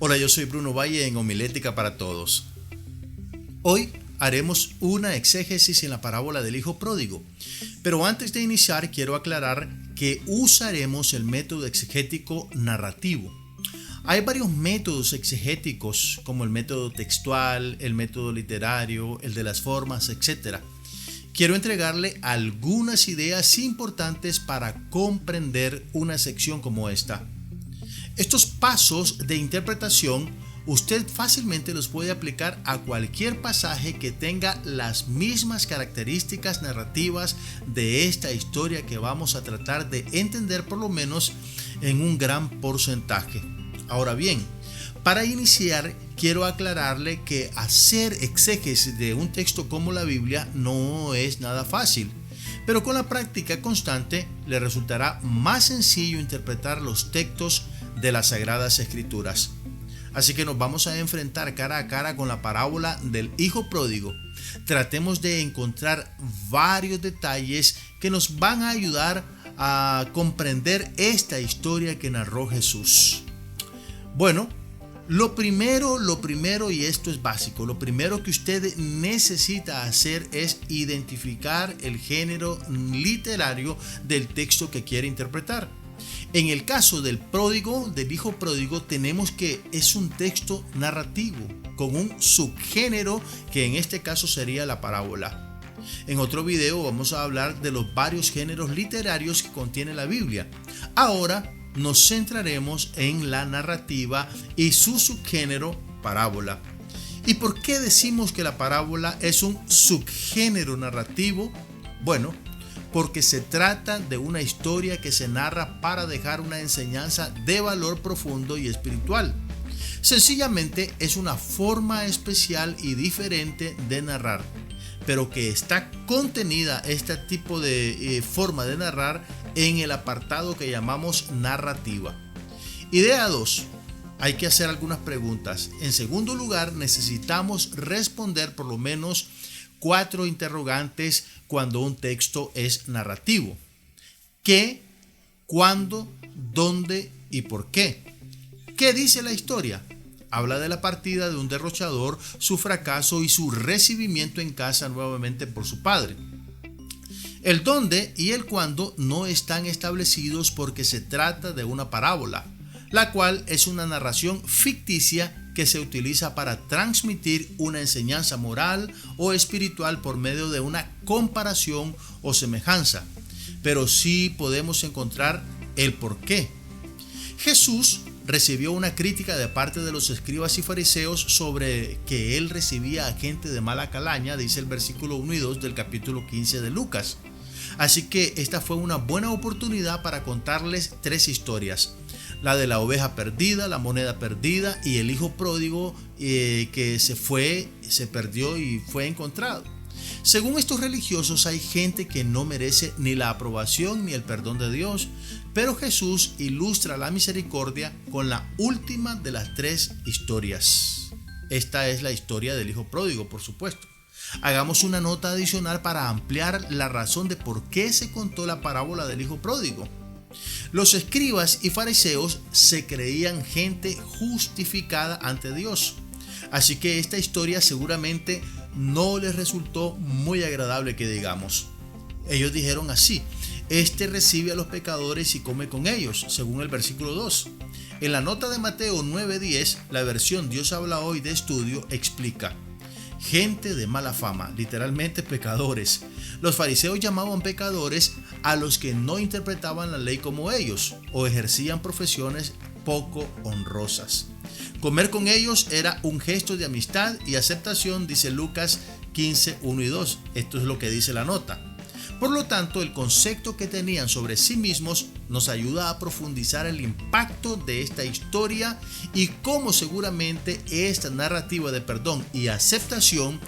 Hola, yo soy Bruno Valle en Homilética para Todos. Hoy haremos una exégesis en la parábola del Hijo Pródigo, pero antes de iniciar quiero aclarar que usaremos el método exegético narrativo. Hay varios métodos exegéticos como el método textual, el método literario, el de las formas, etc. Quiero entregarle algunas ideas importantes para comprender una sección como esta. Estos pasos de interpretación usted fácilmente los puede aplicar a cualquier pasaje que tenga las mismas características narrativas de esta historia que vamos a tratar de entender por lo menos en un gran porcentaje. Ahora bien, para iniciar quiero aclararle que hacer exégesis de un texto como la Biblia no es nada fácil. Pero con la práctica constante le resultará más sencillo interpretar los textos de las Sagradas Escrituras. Así que nos vamos a enfrentar cara a cara con la parábola del Hijo Pródigo. Tratemos de encontrar varios detalles que nos van a ayudar a comprender esta historia que narró Jesús. Bueno, lo primero, y esto es básico, lo primero que usted necesita hacer es identificar el género literario del texto que quiere interpretar. En el caso del hijo pródigo, tenemos que es un texto narrativo con un subgénero que en este caso sería la parábola. En otro video vamos a hablar de los varios géneros literarios que contiene la Biblia. Ahora nos centraremos en la narrativa y su subgénero parábola. ¿Y por qué decimos que la parábola es un subgénero narrativo? Bueno, porque se trata de una historia que se narra para dejar una enseñanza de valor profundo y espiritual. Sencillamente es una forma especial y diferente de narrar, pero que está contenida este tipo de forma de narrar en el apartado que llamamos narrativa. Idea 2. Hay que hacer algunas preguntas. En segundo lugar, necesitamos responder por lo menos 4 interrogantes cuando un texto es narrativo. ¿Qué? ¿Cuándo? ¿Dónde? ¿Y por qué? ¿Qué dice la historia? Habla de la partida de un derrochador, su fracaso y su recibimiento en casa nuevamente por su padre. El dónde y el cuándo no están establecidos porque se trata de una parábola, la cual es una narración ficticia que se utiliza para transmitir una enseñanza moral o espiritual por medio de una comparación o semejanza. Pero sí podemos encontrar el por qué. Jesús recibió una crítica de parte de los escribas y fariseos sobre que él recibía a gente de mala calaña, dice el versículo 1 y 2 del capítulo 15 de Lucas. Así que esta fue una buena oportunidad para contarles 3 historias. La de la oveja perdida, la moneda perdida y el hijo pródigo que se perdió y fue encontrado. Según estos religiosos hay gente que no merece ni la aprobación ni el perdón de Dios, pero Jesús ilustra la misericordia con la última de las 3 historias. Esta es la historia del hijo pródigo, por supuesto. Hagamos una nota adicional para ampliar la razón de por qué se contó la parábola del hijo pródigo. Los escribas y fariseos se creían gente justificada ante Dios, así que esta historia seguramente no les resultó muy agradable que digamos. Ellos dijeron así: este recibe a los pecadores y come con ellos, según el versículo 2. En la nota de Mateo 9:10, la versión Dios habla hoy de estudio explica: gente de mala fama, literalmente pecadores. Los fariseos llamaban pecadores a los que no interpretaban la ley como ellos o ejercían profesiones poco honrosas. Comer con ellos era un gesto de amistad y aceptación, dice Lucas 15, 1 y 2. Esto es lo que dice la nota. Por lo tanto, el concepto que tenían sobre sí mismos nos ayuda a profundizar el impacto de esta historia y cómo seguramente esta narrativa de perdón y aceptación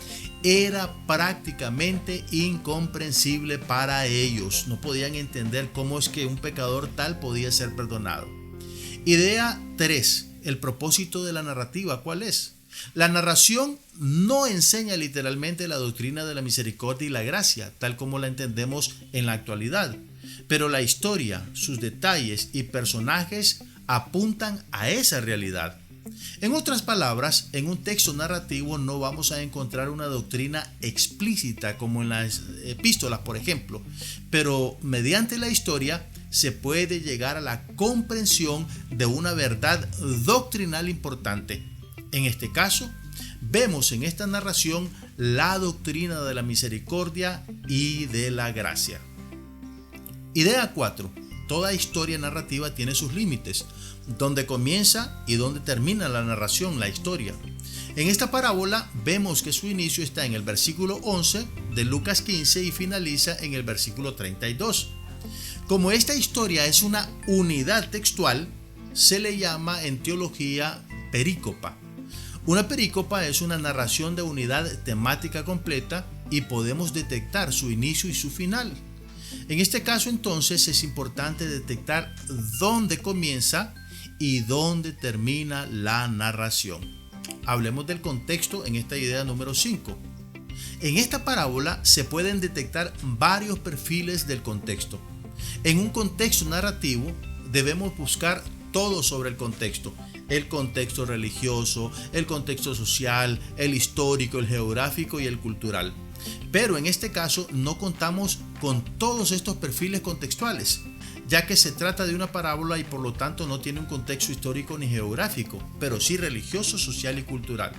era prácticamente incomprensible para ellos. No podían entender cómo es que un pecador tal podía ser perdonado. Idea 3. El propósito de la narrativa, ¿cuál es? La narración no enseña literalmente la doctrina de la misericordia y la gracia, tal como la entendemos en la actualidad, pero la historia, sus detalles y personajes apuntan a esa realidad. En otras palabras, en un texto narrativo no vamos a encontrar una doctrina explícita como en las epístolas, por ejemplo, pero mediante la historia se puede llegar a la comprensión de una verdad doctrinal importante. En este caso, vemos en esta narración la doctrina de la misericordia y de la gracia. Idea 4. Toda historia narrativa tiene sus límites, donde comienza y donde termina la narración, la historia. En esta parábola vemos que su inicio está en el versículo 11 de Lucas 15 y finaliza en el versículo 32. Como esta historia es una unidad textual, se le llama en teología perícopa. Una perícopa es una narración de unidad temática completa y podemos detectar su inicio y su final. En este caso, entonces, es importante detectar dónde comienza y dónde termina la narración. Hablemos del contexto en esta idea número 5. En esta parábola se pueden detectar varios perfiles del contexto. En un contexto narrativo debemos buscar todo sobre el contexto religioso, el contexto social, el histórico, el geográfico y el cultural. Pero en este caso no contamos con todos estos perfiles contextuales, ya que se trata de una parábola y por lo tanto no tiene un contexto histórico ni geográfico, pero sí religioso, social y cultural.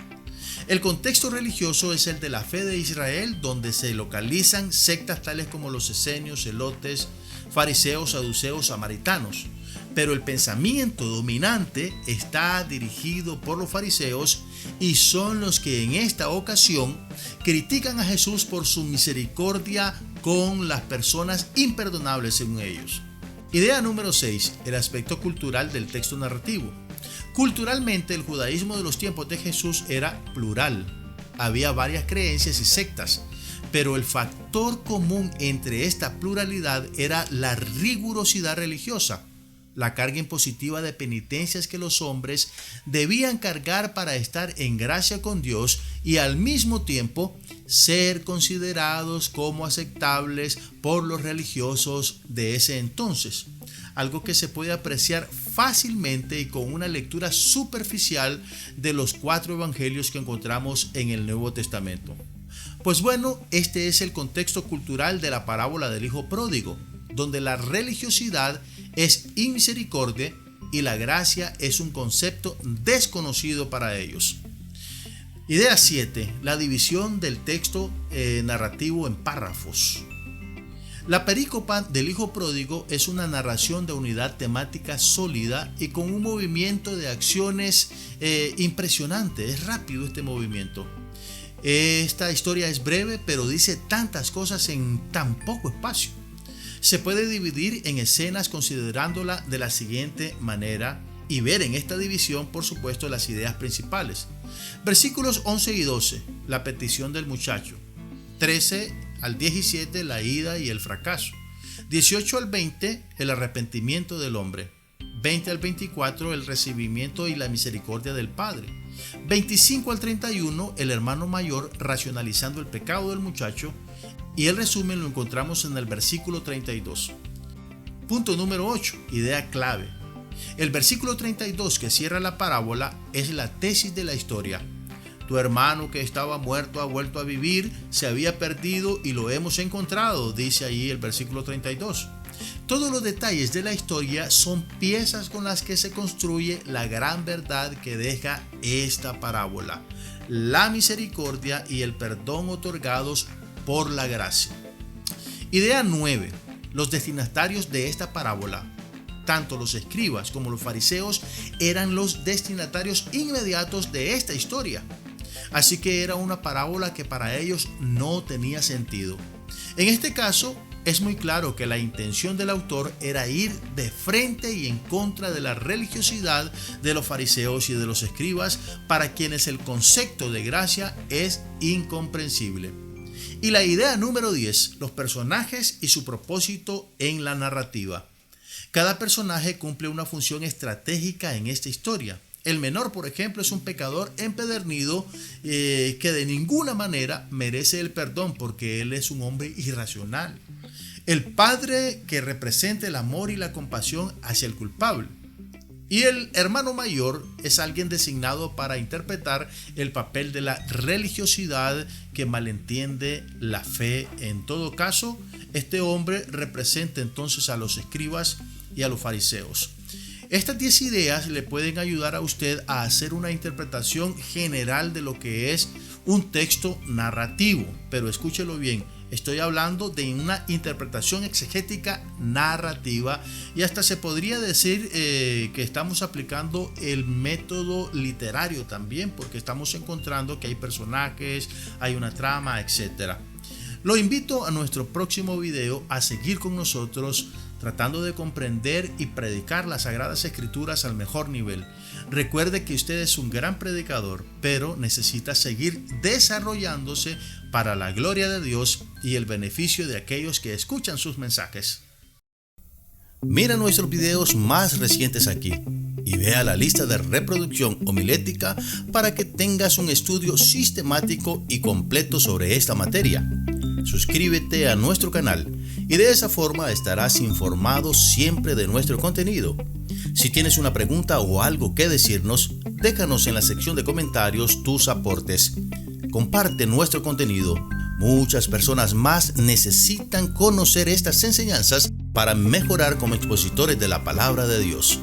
El contexto religioso es el de la fe de Israel, donde se localizan sectas tales como los esenios, celotes, fariseos, saduceos, samaritanos. Pero el pensamiento dominante está dirigido por los fariseos y son los que en esta ocasión critican a Jesús por su misericordia con las personas imperdonables según ellos. Idea número 6. El aspecto cultural del texto narrativo. Culturalmente, el judaísmo de los tiempos de Jesús era plural. Había varias creencias y sectas, pero el factor común entre esta pluralidad era la rigurosidad religiosa, la carga impositiva de penitencias que los hombres debían cargar para estar en gracia con Dios y al mismo tiempo ser considerados como aceptables por los religiosos de ese entonces. Algo que se puede apreciar fácilmente y con una lectura superficial de los 4 evangelios que encontramos en el Nuevo Testamento. Pues bueno, este es el contexto cultural de la parábola del Hijo Pródigo, donde la religiosidad es inmisericordia y la gracia es un concepto desconocido para ellos. Idea 7. La división del texto narrativo en párrafos. La perícopa del Hijo Pródigo es una narración de unidad temática sólida y con un movimiento de acciones impresionante. Es rápido este movimiento. Esta historia es breve, pero dice tantas cosas en tan poco espacio. Se puede dividir en escenas considerándola de la siguiente manera y ver en esta división, por supuesto, las ideas principales. Versículos 11 y 12, la petición del muchacho. 13 al 17, la ida y el fracaso. 18 al 20, el arrepentimiento del hombre. 20 al 24, el recibimiento y la misericordia del Padre. 25 al 31, el hermano mayor racionalizando el pecado del muchacho. Y el resumen lo encontramos en el versículo 32. Punto número 8, idea clave. El versículo 32 que cierra la parábola es la tesis de la historia. Tu hermano que estaba muerto ha vuelto a vivir, se había perdido y lo hemos encontrado, dice ahí el versículo 32. Todos los detalles de la historia son piezas con las que se construye la gran verdad que deja esta parábola, la misericordia y el perdón otorgados por la gracia. Idea 9. Los destinatarios de esta parábola, tanto los escribas como los fariseos, eran los destinatarios inmediatos de esta historia. Así que era una parábola que para ellos no tenía sentido. En este caso, es muy claro que la intención del autor era ir de frente y en contra de la religiosidad de los fariseos y de los escribas, para quienes el concepto de gracia es incomprensible. Y la idea número 10, los personajes y su propósito en la narrativa. Cada personaje cumple una función estratégica en esta historia. El menor, por ejemplo, es un pecador empedernido que de ninguna manera merece el perdón porque él es un hombre irracional. El padre que representa el amor y la compasión hacia el culpable. Y el hermano mayor es alguien designado para interpretar el papel de la religiosidad que malentiende la fe. En todo caso, este hombre representa entonces a los escribas y a los fariseos. Estas 10 ideas le pueden ayudar a usted a hacer una interpretación general de lo que es un texto narrativo. Pero escúchelo bien, estoy hablando de una interpretación exegética narrativa y hasta se podría decir que estamos aplicando el método literario también, porque estamos encontrando que hay personajes, hay una trama, etc. Lo invito a nuestro próximo video a seguir con nosotros tratando de comprender y predicar las Sagradas Escrituras al mejor nivel. Recuerde que usted es un gran predicador, pero necesita seguir desarrollándose para la gloria de Dios y el beneficio de aquellos que escuchan sus mensajes. Mira nuestros videos más recientes aquí y vea la lista de reproducción homilética para que tengas un estudio sistemático y completo sobre esta materia. Suscríbete a nuestro canal y de esa forma estarás informado siempre de nuestro contenido. Si tienes una pregunta o algo que decirnos, déjanos en la sección de comentarios tus aportes. Comparte nuestro contenido. Muchas personas más necesitan conocer estas enseñanzas para mejorar como expositores de la palabra de Dios.